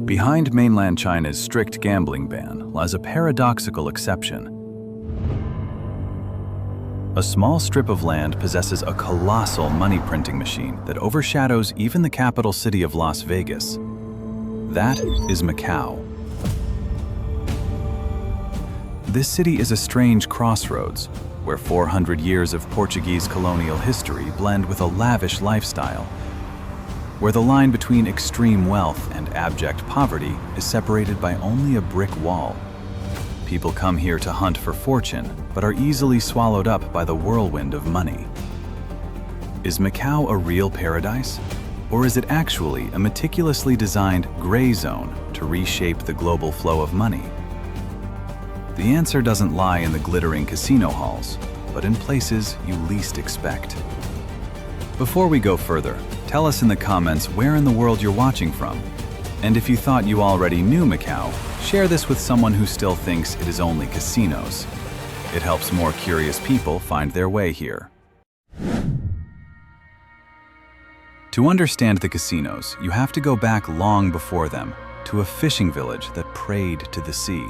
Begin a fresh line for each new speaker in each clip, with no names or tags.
Behind mainland China's strict gambling ban lies a paradoxical exception. A small strip of land possesses a colossal money-printing machine that overshadows even the capital city of Las Vegas. That is Macau. This city is a strange crossroads, where 400 years of Portuguese colonial history blend with a lavish lifestyle, where the line between extreme wealth and abject poverty is separated by only a brick wall. People come here to hunt for fortune, but are easily swallowed up by the whirlwind of money. Is Macau a real paradise? Or is it actually a meticulously designed gray zone to reshape the global flow of money? The answer doesn't lie in the glittering casino halls, but in places you least expect. Before we go further, tell us in the comments where in the world you're watching from. And if you thought you already knew Macau, share this with someone who still thinks it is only casinos. It helps more curious people find their way here. To understand the casinos, you have to go back long before them, to a fishing village that prayed to the sea.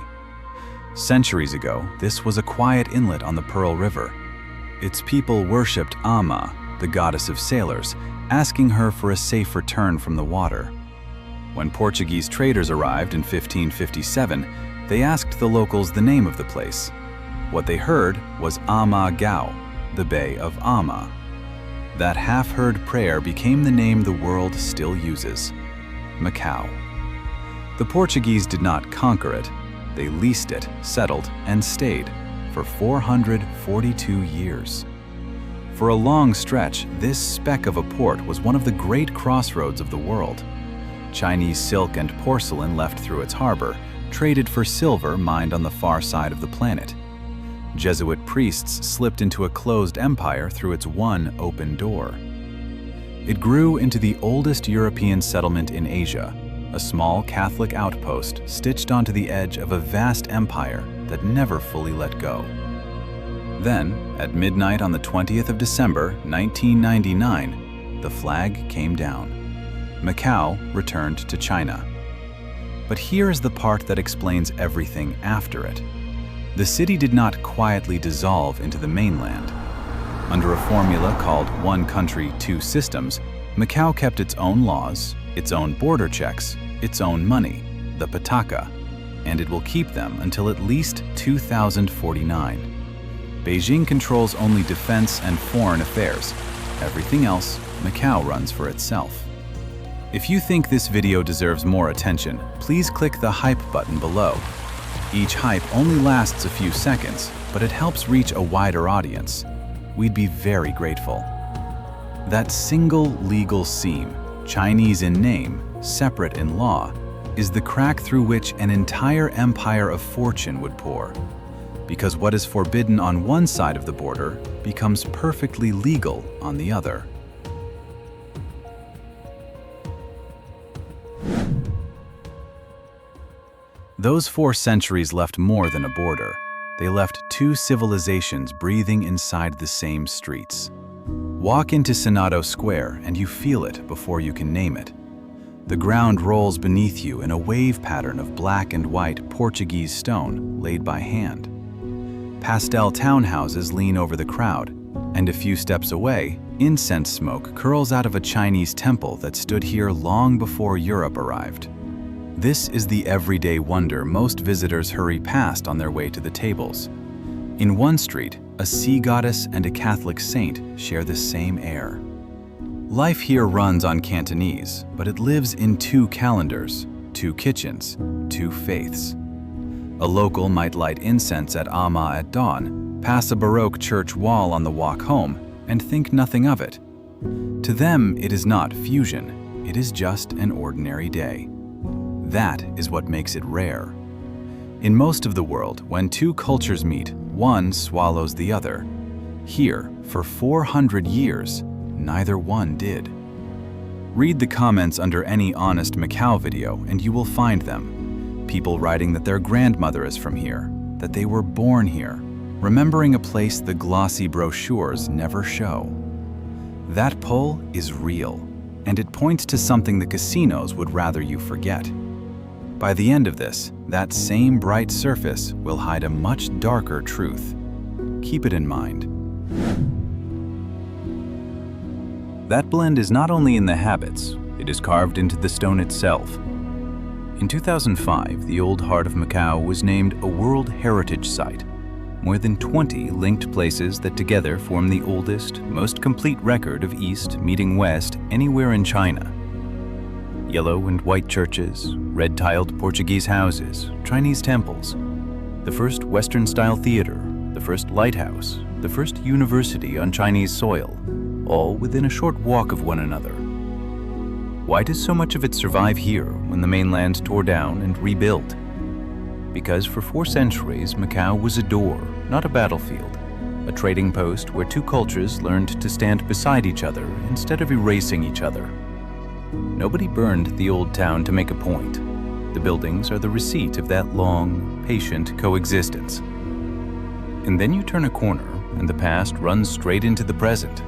Centuries ago, this was a quiet inlet on the Pearl River. Its people worshipped Ama, the goddess of sailors, asking her for a safe return from the water. When Portuguese traders arrived in 1557, they asked the locals the name of the place. What they heard was Ama Gao, the Bay of Ama. That half-heard prayer became the name the world still uses, Macau. The Portuguese did not conquer it. They leased it, settled, and stayed for 442 years. For a long stretch, this speck of a port was one of the great crossroads of the world. Chinese silk and porcelain left through its harbor, traded for silver mined on the far side of the planet. Jesuit priests slipped into a closed empire through its one open door. It grew into the oldest European settlement in Asia, a small Catholic outpost stitched onto the edge of a vast empire that never fully let go. Then, at midnight on the 20th of December, 1999, the flag came down. Macau returned to China. But here is the part that explains everything after it. The city did not quietly dissolve into the mainland. Under a formula called One Country, Two Systems, Macau kept its own laws, its own border checks, its own money, the pataka, and it will keep them until at least 2049. Beijing controls only defense and foreign affairs. Everything else, Macau runs for itself. If you think this video deserves more attention, please click the hype button below. Each hype only lasts a few seconds, but it helps reach a wider audience. We'd be very grateful. That single legal seam, Chinese in name, separate in law, is the crack through which an entire empire of fortune would pour. Because what is forbidden on one side of the border becomes perfectly legal on the other. Those 4 centuries left more than a border. They left 2 civilizations breathing inside the same streets. Walk into Senado Square and you feel it before you can name it. The ground rolls beneath you in a wave pattern of black and white Portuguese stone laid by hand. Pastel townhouses lean over the crowd, and a few steps away, incense smoke curls out of a Chinese temple that stood here long before Europe arrived. This is the everyday wonder most visitors hurry past on their way to the tables. In one street, a sea goddess and a Catholic saint share the same air. Life here runs on Cantonese, but it lives in 2 calendars, 2 kitchens, 2 faiths. A local might light incense at Ama at dawn, pass a Baroque church wall on the walk home, and think nothing of it. To them, it is not fusion, it is just an ordinary day. That is what makes it rare. In most of the world, when 2 cultures meet, one swallows the other. Here, for 400 years, neither one did. Read the comments under any honest Macau video and you will find them. People writing that their grandmother is from here, that they were born here, remembering a place the glossy brochures never show. That pull is real, and it points to something the casinos would rather you forget. By the end of this, that same bright surface will hide a much darker truth. Keep it in mind. That blend is not only in the habits, it is carved into the stone itself. In 2005, the Old Heart of Macau was named a World Heritage Site. More than 20 linked places that together form the oldest, most complete record of East meeting West anywhere in China. Yellow and white churches, red-tiled Portuguese houses, Chinese temples, the first Western-style theater, the first lighthouse, the first university on Chinese soil, all within a short walk of one another. Why does so much of it survive here when the mainland tore down and rebuilt? Because for 4 centuries, Macau was a door, not a battlefield, a trading post where two cultures learned to stand beside each other instead of erasing each other. Nobody burned the old town to make a point. The buildings are the receipt of that long, patient coexistence. And then you turn a corner, and the past runs straight into the present.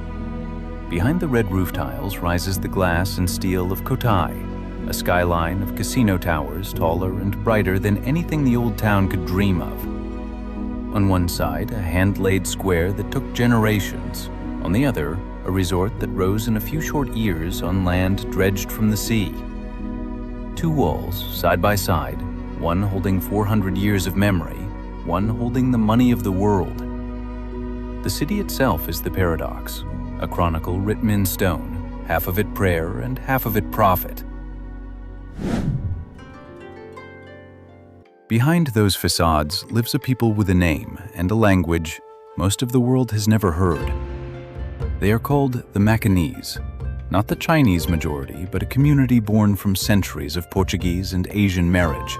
Behind the red roof tiles rises the glass and steel of Cotai, a skyline of casino towers taller and brighter than anything the old town could dream of. On one side, a hand-laid square that took generations. On the other, a resort that rose in a few short years on land dredged from the sea. 2 walls, side by side, one holding 400 years of memory, one holding the money of the world. The city itself is the paradox, a chronicle written in stone, half of it prayer and half of it prophet. Behind those facades lives a people with a name and a language most of the world has never heard. They are called the Macanese, not the Chinese majority, but a community born from centuries of Portuguese and Asian marriage.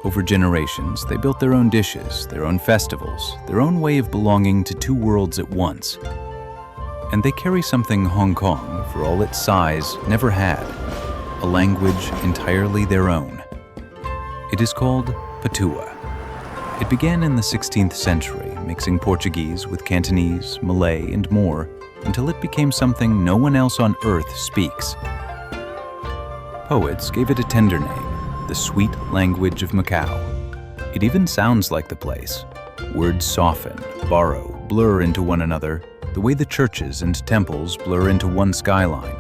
Over generations, they built their own dishes, their own festivals, their own way of belonging to 2 worlds at once. And they carry something Hong Kong, for all its size, never had, a language entirely their own. It is called Patua. It began in the 16th century, mixing Portuguese with Cantonese, Malay, and more, until it became something no one else on earth speaks. Poets gave it a tender name, the sweet language of Macau. It even sounds like the place. Words soften, borrow, blur into one another, the way the churches and temples blur into one skyline.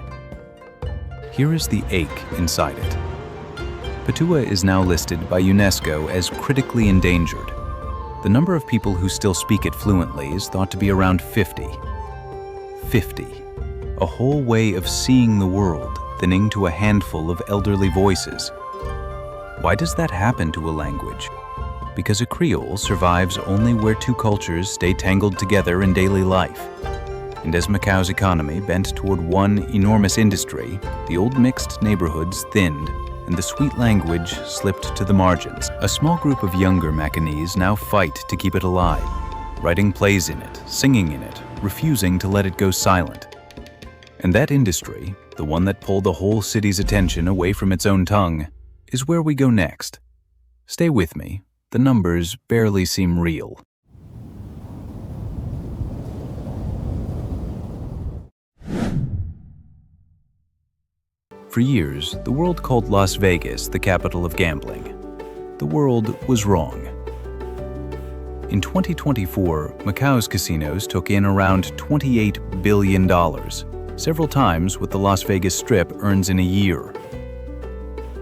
Here is the ache inside it. Patua is now listed by UNESCO as critically endangered. The number of people who still speak it fluently is thought to be around 50. 50. A whole way of seeing the world thinning to a handful of elderly voices. Why does that happen to a language? Because a Creole survives only where 2 cultures stay tangled together in daily life. And as Macau's economy bent toward one enormous industry, the old mixed neighborhoods thinned, and the sweet language slipped to the margins. A small group of younger Macanese now fight to keep it alive, writing plays in it, singing in it, refusing to let it go silent. And that industry, the one that pulled the whole city's attention away from its own tongue, is where we go next. Stay with me. The numbers barely seem real. For years, the world called Las Vegas the capital of gambling. The world was wrong. In 2024, Macau's casinos took in around $28 billion, several times what the Las Vegas Strip earns in a year.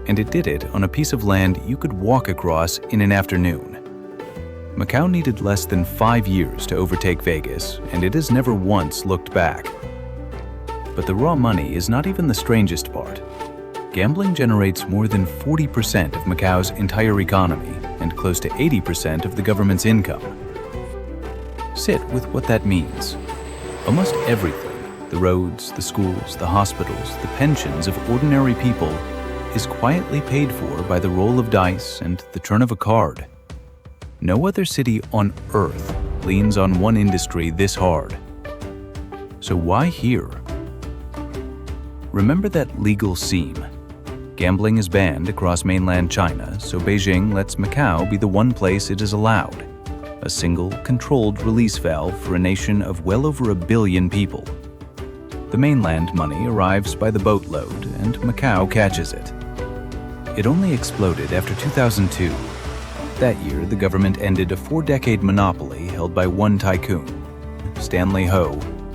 And it did it on a piece of land you could walk across in an afternoon. Macau needed less than 5 years to overtake Vegas, and it has never once looked back. But the raw money is not even the strangest part. Gambling generates more than 40% of Macau's entire economy and close to 80% of the government's income. Sit with what that means. Almost everything, the roads, the schools, the hospitals, the pensions of ordinary people, is quietly paid for by the roll of dice and the turn of a card. No other city on earth leans on one industry this hard. So why here? Remember that legal seam. Gambling is banned across mainland China, so Beijing lets Macau be the one place it is allowed. A single, controlled release valve for a nation of well over 1 billion people. The mainland money arrives by the boatload, and Macau catches it. It only exploded after 2002. That year, the government ended a 4-decade monopoly held by one tycoon, Stanley Ho,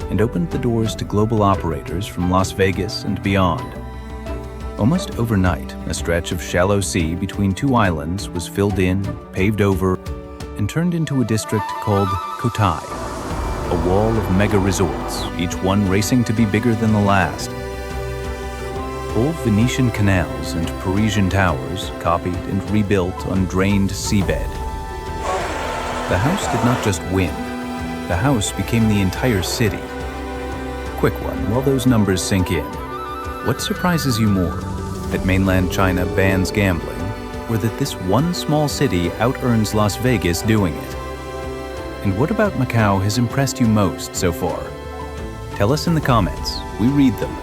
and opened the doors to global operators from Las Vegas and beyond. Almost overnight, a stretch of shallow sea between two islands was filled in, paved over, and turned into a district called Cotai, a wall of mega resorts, each one racing to be bigger than the last. Old Venetian canals and Parisian towers copied and rebuilt on drained seabed. The house did not just win. The house became the entire city. Quick one, while those numbers sink in. What surprises you more? That mainland China bans gambling, or that this one small city out-earns Las Vegas doing it? And what about Macau has impressed you most so far? Tell us in the comments. We read them.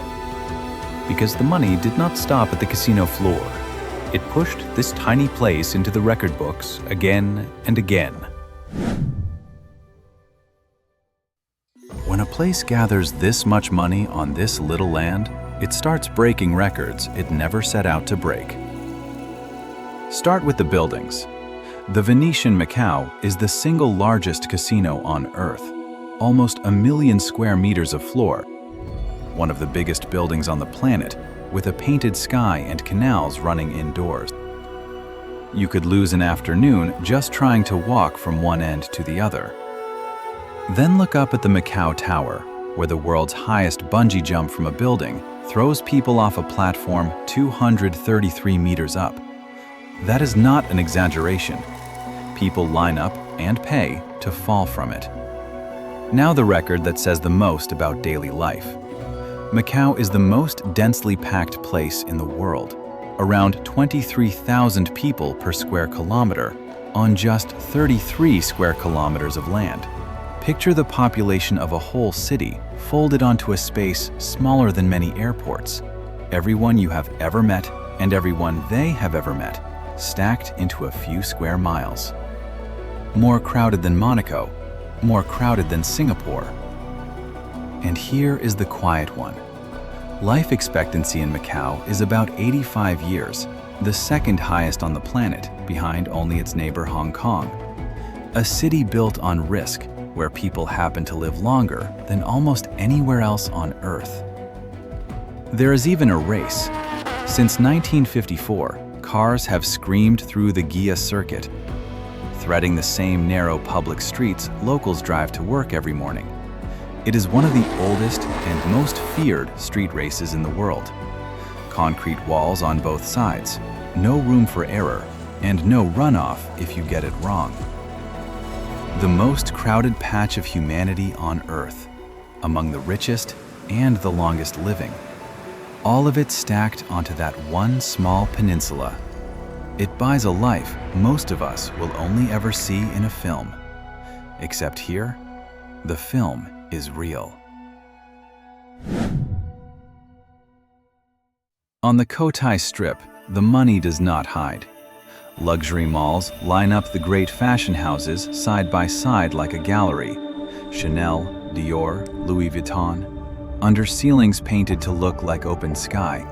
Because the money did not stop at the casino floor. It pushed this tiny place into the record books again and again. When a place gathers this much money on this little land, it starts breaking records it never set out to break. Start with the buildings. The Venetian Macau is the single largest casino on Earth, almost 1 million square meters of floor. One of the biggest buildings on the planet, with a painted sky and canals running indoors. You could lose an afternoon just trying to walk from one end to the other. Then look up at the Macau Tower, where the world's highest bungee jump from a building throws people off a platform 233 meters up. That is not an exaggeration. People line up and pay to fall from it. Now the record that says the most about daily life. Macau is the most densely packed place in the world, around 23,000 people per square kilometer on just 33 square kilometers of land. Picture the population of a whole city folded onto a space smaller than many airports. Everyone you have ever met and everyone they have ever met, stacked into a few square miles. More crowded than Monaco, more crowded than Singapore. And here is the quiet one. Life expectancy in Macau is about 85 years, the second highest on the planet, behind only its neighbor Hong Kong. A city built on risk, where people happen to live longer than almost anywhere else on Earth. There is even a race. Since 1954, cars have screamed through the Gia circuit, threading the same narrow public streets locals drive to work every morning. It is one of the oldest and most feared street races in the world. Concrete walls on both sides, no room for error, and no runoff if you get it wrong. The most crowded patch of humanity on Earth, among the richest and the longest living. All of it stacked onto that one small peninsula. It buys a life most of us will only ever see in a film. Except here, the film is real. On the Cotai Strip, the money does not hide. Luxury malls line up the great fashion houses side by side like a gallery. Chanel, Dior, Louis Vuitton, under ceilings painted to look like open sky.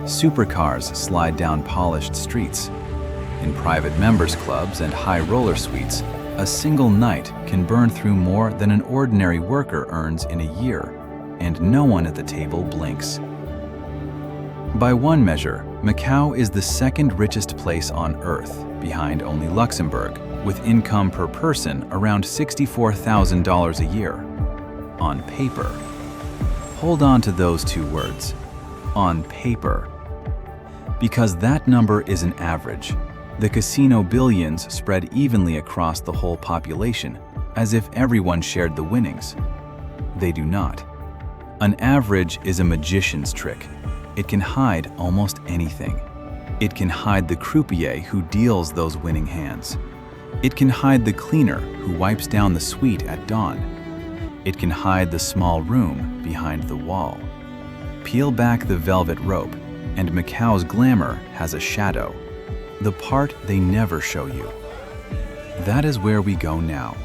Supercars slide down polished streets. In private members clubs and high roller suites, a single night can burn through more than an ordinary worker earns in a year, and no one at the table blinks. By one measure, Macau is the second richest place on Earth, behind only Luxembourg, with income per person around $64,000 a year. On paper. Hold on to those two words. On paper. Because that number is an average. The casino billions spread evenly across the whole population, as if everyone shared the winnings. They do not. An average is a magician's trick. It can hide almost anything. It can hide the croupier who deals those winning hands. It can hide the cleaner who wipes down the suite at dawn. It can hide the small room behind the wall. Peel back the velvet rope, and Macau's glamour has a shadow, the part they never show you. That is where we go now.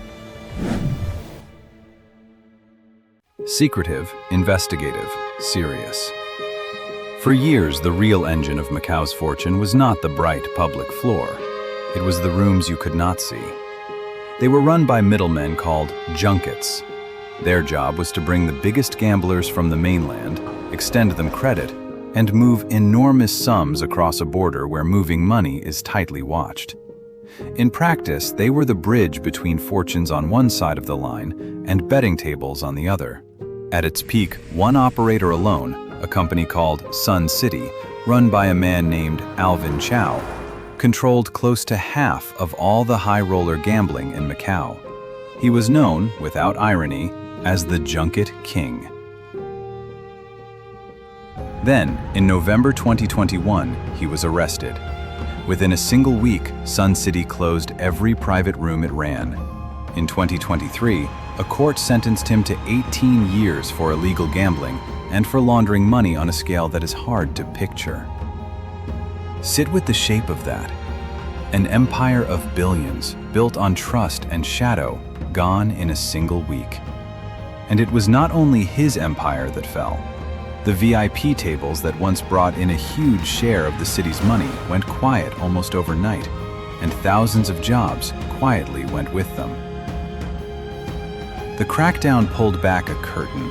Secretive, investigative, serious. For years, the real engine of Macau's fortune was not the bright public floor. It was the rooms you could not see. They were run by middlemen called junkets. Their job was to bring the biggest gamblers from the mainland, extend them credit, and move enormous sums across a border where moving money is tightly watched. In practice, they were the bridge between fortunes on one side of the line and betting tables on the other. At its peak, one operator alone, a company called Sun City, run by a man named Alvin Chow, controlled close to half of all the high-roller gambling in Macau. He was known, without irony, as the Junket King. Then, in November 2021, he was arrested. Within a single week, Sun City closed every private room it ran. In 2023, a court sentenced him to 18 years for illegal gambling and for laundering money on a scale that is hard to picture. Sit with the shape of that. An empire of billions, built on trust and shadow, gone in a single week. And it was not only his empire that fell. The VIP tables that once brought in a huge share of the city's money went quiet almost overnight, and thousands of jobs quietly went with them. The crackdown pulled back a curtain.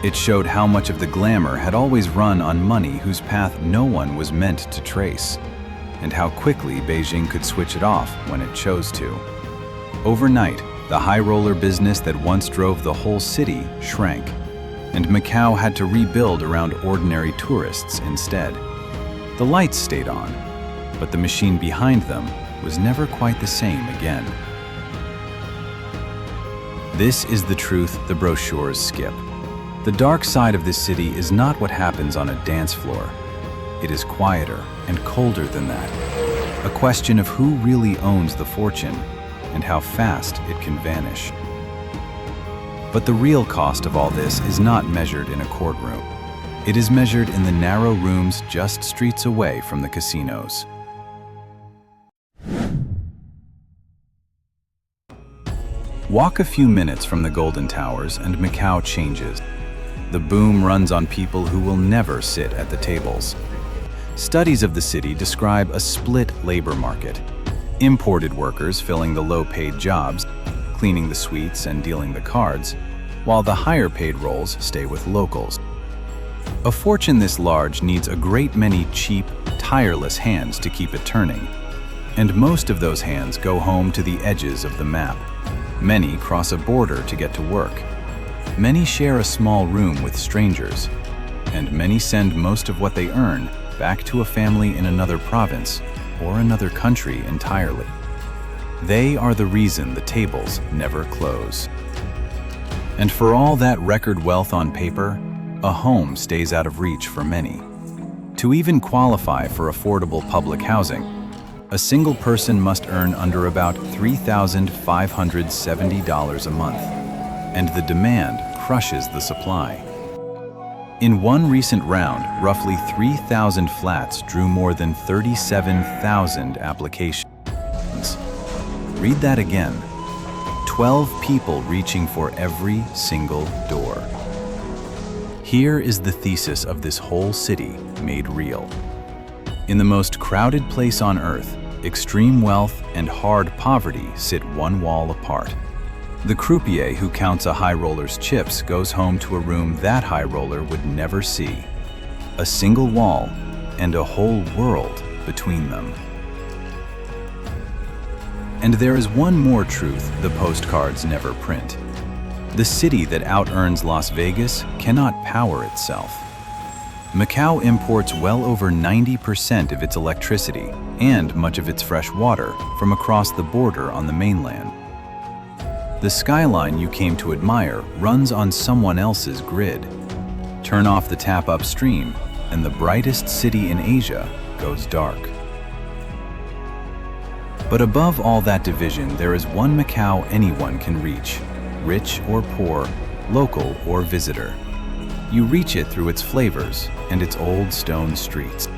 It showed how much of the glamour had always run on money whose path no one was meant to trace, and how quickly Beijing could switch it off when it chose to. Overnight, the high-roller business that once drove the whole city shrank, and Macau had to rebuild around ordinary tourists instead. The lights stayed on, but the machine behind them was never quite the same again. This is the truth the brochures skip. The dark side of this city is not what happens on a dance floor. It is quieter and colder than that. A question of who really owns the fortune and how fast it can vanish. But the real cost of all this is not measured in a courtroom. It is measured in the narrow rooms just streets away from the casinos. Walk a few minutes from the Golden Towers and Macau changes. The boom runs on people who will never sit at the tables. Studies of the city describe a split labor market. Imported workers filling the low-paid jobs, cleaning the suites and dealing the cards, while the higher-paid roles stay with locals. A fortune this large needs a great many cheap, tireless hands to keep it turning. And most of those hands go home to the edges of the map. Many cross a border to get to work. Many share a small room with strangers. And many send most of what they earn back to a family in another province or another country entirely. They are the reason the tables never close. And for all that record wealth on paper, a home stays out of reach for many. To even qualify for affordable public housing, a single person must earn under about $3,570 a month, and the demand crushes the supply. In one recent round, roughly 3,000 flats drew more than 37,000 applications. Read that again. 12 people reaching for every single door. Here is the thesis of this whole city made real. In the most crowded place on earth, extreme wealth and hard poverty sit one wall apart. The croupier who counts a high roller's chips goes home to a room that high roller would never see. A single wall and a whole world between them. And there is one more truth the postcards never print. The city that out-earns Las Vegas cannot power itself. Macau imports well over 90% of its electricity and much of its fresh water from across the border on the mainland. The skyline you came to admire runs on someone else's grid. Turn off the tap upstream, and the brightest city in Asia goes dark. But above all that division, there is one Macau anyone can reach, rich or poor, local or visitor. You reach it through its flavors and its old stone streets.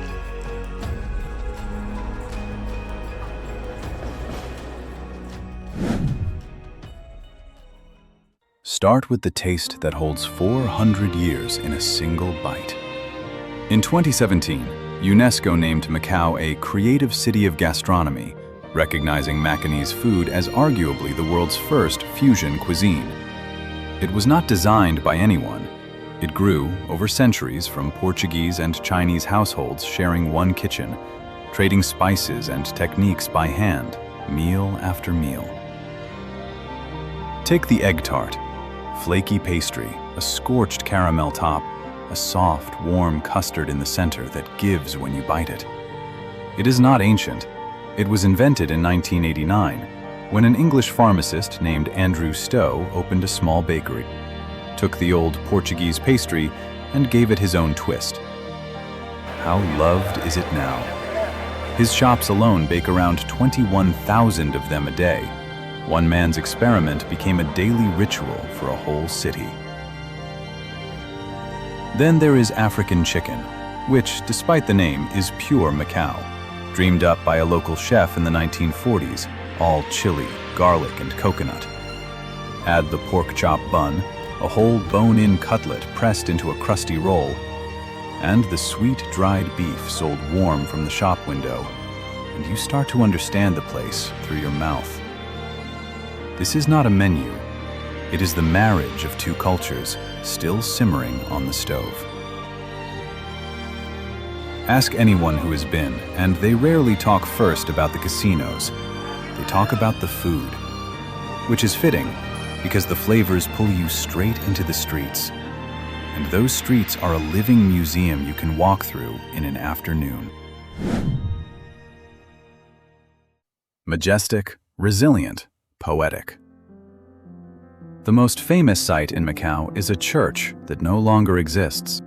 Start with the taste that holds 400 years in a single bite. In 2017, UNESCO named Macau a creative city of gastronomy, recognizing Macanese food as arguably the world's first fusion cuisine. It was not designed by anyone. It grew over centuries from Portuguese and Chinese households sharing one kitchen, trading spices and techniques by hand, meal after meal. Take the egg tart, flaky pastry, a scorched caramel top, a soft, warm custard in the center that gives when you bite it. It is not ancient. It was invented in 1989, when an English pharmacist named Andrew Stowe opened a small bakery, took the old Portuguese pastry, and gave it his own twist. How loved is it now? His shops alone bake around 21,000 of them a day. One man's experiment became a daily ritual for a whole city. Then there is African chicken, which, despite the name, is pure Macau, dreamed up by a local chef in the 1940s, all chili, garlic, and coconut. Add the pork chop bun, a whole bone-in cutlet pressed into a crusty roll, and the sweet dried beef sold warm from the shop window, and you start to understand the place through your mouth. This is not a menu. It is the marriage of two cultures, still simmering on the stove. Ask anyone who has been, and they rarely talk first about the casinos. They talk about the food, which is fitting because the flavors pull you straight into the streets. And those streets are a living museum you can walk through in an afternoon. Majestic, resilient, poetic. The most famous site in Macau is a church that no longer exists.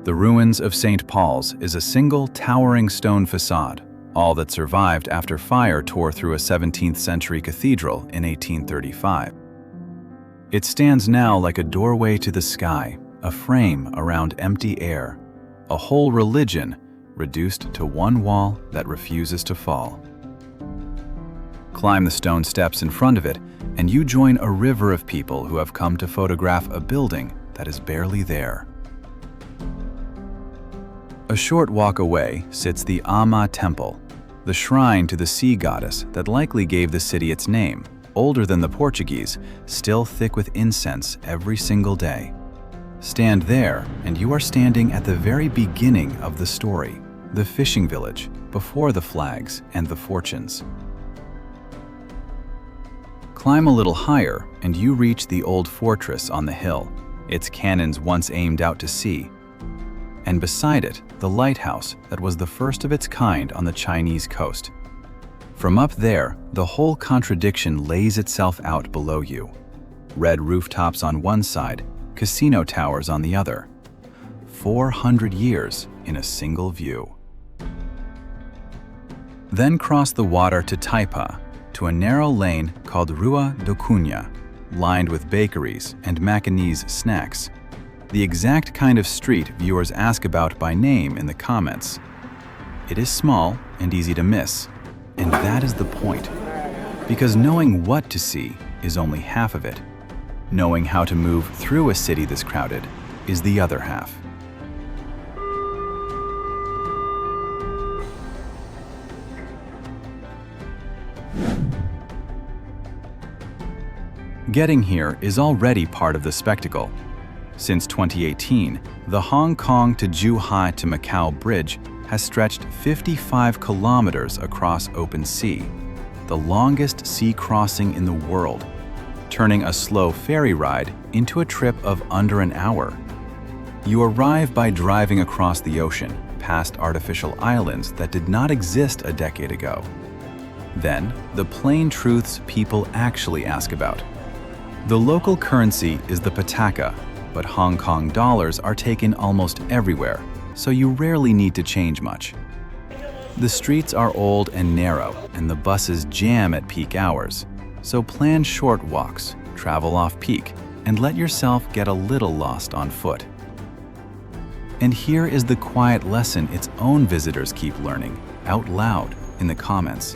The ruins of St. Paul's is a single towering stone facade, all that survived after fire tore through a 17th century cathedral in 1835. It stands now like a doorway to the sky, a frame around empty air, a whole religion reduced to one wall that refuses to fall. Climb the stone steps in front of it, and you join a river of people who have come to photograph a building that is barely there. A short walk away sits the Ama Temple, the shrine to the sea goddess that likely gave the city its name, older than the Portuguese, still thick with incense every single day. Stand there, and you are standing at the very beginning of the story, the fishing village, before the flags and the fortunes. Climb a little higher, and you reach the old fortress on the hill, its cannons once aimed out to sea. And beside it, the lighthouse that was the first of its kind on the Chinese coast. From up there, the whole contradiction lays itself out below you. Red rooftops on one side, casino towers on the other. 400 years in a single view. Then cross the water to Taipa, to a narrow lane called Rua do Cunha, lined with bakeries and Macanese snacks. The exact kind of street viewers ask about by name in the comments. It is small and easy to miss, and that is the point. Because knowing what to see is only half of it. Knowing how to move through a city this crowded is the other half. Getting here is already part of the spectacle. Since 2018, the Hong Kong to Zhuhai to Macau bridge has stretched 55 kilometers across open sea, the longest sea crossing in the world, turning a slow ferry ride into a trip of under an hour. You arrive by driving across the ocean, past artificial islands that did not exist a decade ago. Then, the plain truths people actually ask about. The local currency is the pataka, but Hong Kong dollars are taken almost everywhere, so you rarely need to change much. The streets are old and narrow, and the buses jam at peak hours, so plan short walks, travel off-peak, and let yourself get a little lost on foot. And here is the quiet lesson its own visitors keep learning, out loud, in the comments.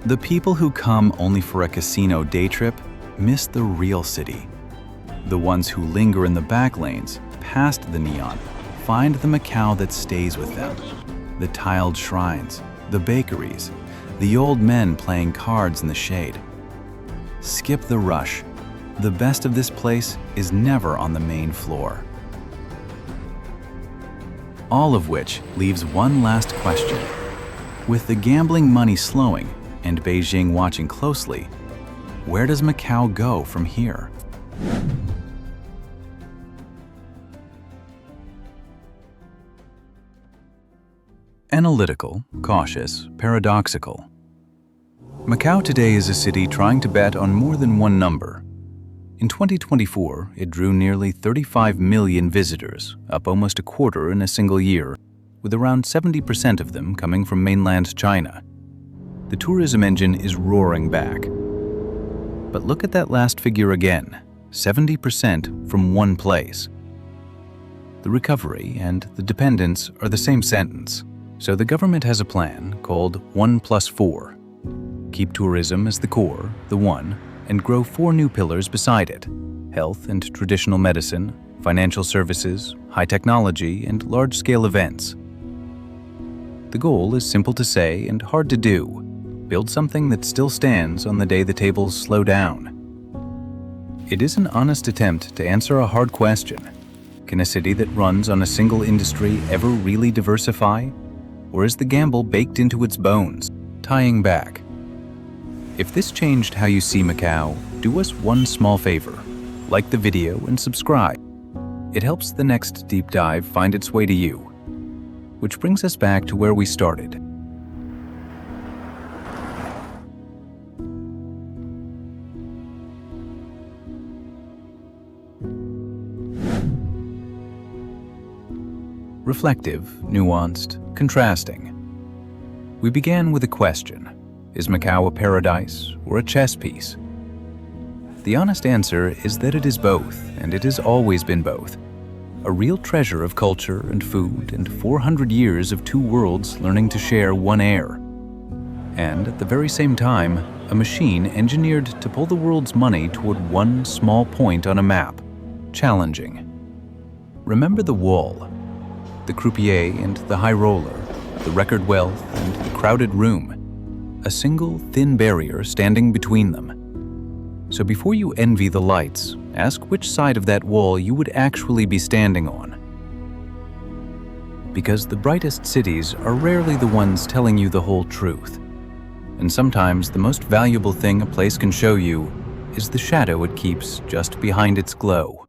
The people who come only for a casino day trip miss the real city. The ones who linger in the back lanes, past the neon, find the Macau that stays with them. The tiled shrines, the bakeries, the old men playing cards in the shade. Skip the rush. The best of this place is never on the main floor. All of which leaves one last question. With the gambling money slowing and Beijing watching closely, where does Macau go from here? Analytical, cautious, paradoxical. Macau today is a city trying to bet on more than one number. In 2024, it drew nearly 35 million visitors, up almost a quarter in a single year, with around 70% of them coming from mainland China. The tourism engine is roaring back. But look at that last figure again, 70% from one place. The recovery and the dependence are the same sentence. So the government has a plan called 1+4. Keep tourism as the core, the one, and grow 4 new pillars beside it: health and traditional medicine, financial services, high technology, and large-scale events. The goal is simple to say and hard to do. Build something that still stands on the day the tables slow down. It is an honest attempt to answer a hard question. Can a city that runs on a single industry ever really diversify? Or is the gamble baked into its bones? Tying back. If this changed how you see Macau, do us one small favor. Like the video and subscribe. It helps the next deep dive find its way to you. Which brings us back to where we started. Reflective, nuanced, contrasting. We began with a question. Is Macau a paradise or a chess piece? The honest answer is that it is both, and it has always been both. A real treasure of culture and food and 400 years of 2 worlds learning to share one air. And at the very same time, a machine engineered to pull the world's money toward one small point on a map. Challenging. Remember the wall, the croupier and the high roller, the record wealth and the crowded room. A single thin barrier standing between them. So before you envy the lights, ask which side of that wall you would actually be standing on. Because the brightest cities are rarely the ones telling you the whole truth. And sometimes the most valuable thing a place can show you is the shadow it keeps just behind its glow.